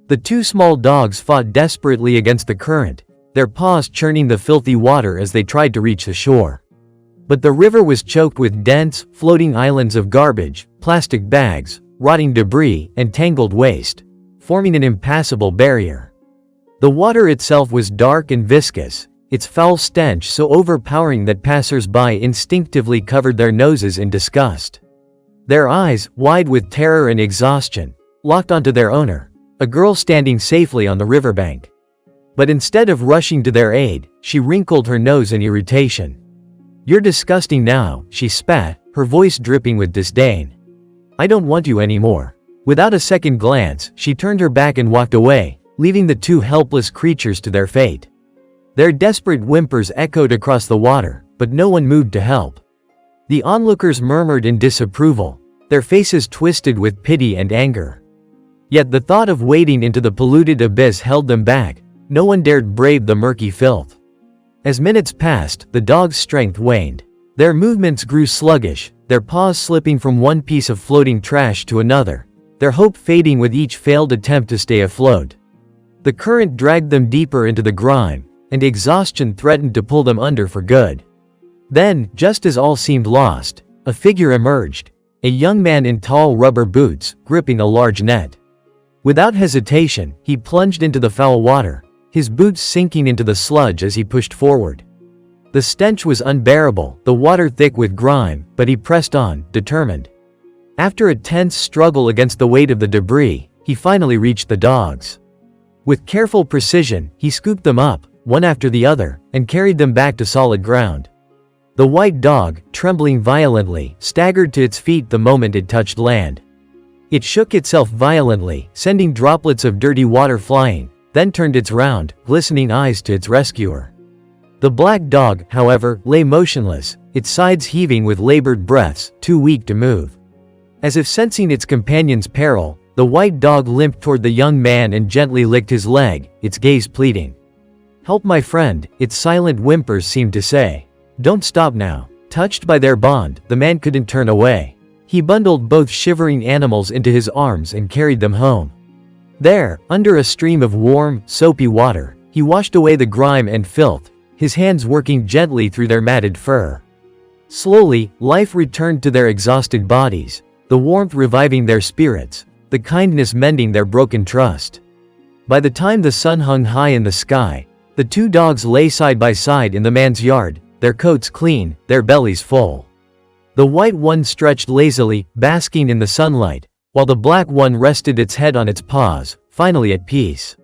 The two small dogs fought desperately against the current, their paws churning the filthy water as they tried to reach the shore. But the river was choked with dense, floating islands of garbage, plastic bags, rotting debris, and tangled waste, forming an impassable barrier. The water itself was dark and viscous, its foul stench so overpowering that passers-by instinctively covered their noses in disgust. Their eyes, wide with terror and exhaustion, locked onto their owner, a girl standing safely on the riverbank. But instead of rushing to their aid, she wrinkled her nose in irritation. "You're disgusting now," she spat, her voice dripping with disdain. "I don't want you anymore." Without a second glance, she turned her back and walked away, leaving the two helpless creatures to their fate. Their desperate whimpers echoed across the water, but no one moved to help. The onlookers murmured in disapproval, their faces twisted with pity and anger. Yet the thought of wading into the polluted abyss held them back. No one dared brave the murky filth. As minutes passed, the dogs' strength waned. Their movements grew sluggish, their paws slipping from one piece of floating trash to another, their hope fading with each failed attempt to stay afloat. The current dragged them deeper into the grime, and exhaustion threatened to pull them under for good. Then, just as all seemed lost, a figure emerged, a young man in tall rubber boots, gripping a large net. Without hesitation, he plunged into the foul water, his boots sinking into the sludge as he pushed forward. The stench was unbearable, the water thick with grime, but he pressed on, determined. After a tense struggle against the weight of the debris, he finally reached the dogs. With careful precision, he scooped them up, one after the other, and carried them back to solid ground. The white dog, trembling violently, staggered to its feet the moment it touched land. It shook itself violently, sending droplets of dirty water flying, then turned its round, glistening eyes to its rescuer. The black dog, however, lay motionless, its sides heaving with labored breaths, too weak to move. As if sensing its companion's peril, the white dog limped toward the young man and gently licked his leg, its gaze pleading. "Help my friend," its silent whimpers seemed to say. "Don't stop now." Touched by their bond, the man couldn't turn away. He bundled both shivering animals into his arms and carried them home. There, under a stream of warm, soapy water, he washed away the grime and filth, his hands working gently through their matted fur. Slowly, life returned to their exhausted bodies, the warmth reviving their spirits, the kindness mending their broken trust. By the time the sun hung high in the sky, the two dogs lay side by side in the man's yard, their coats clean, their bellies full. The white one stretched lazily, basking in the sunlight, while the black one rested its head on its paws, finally at peace.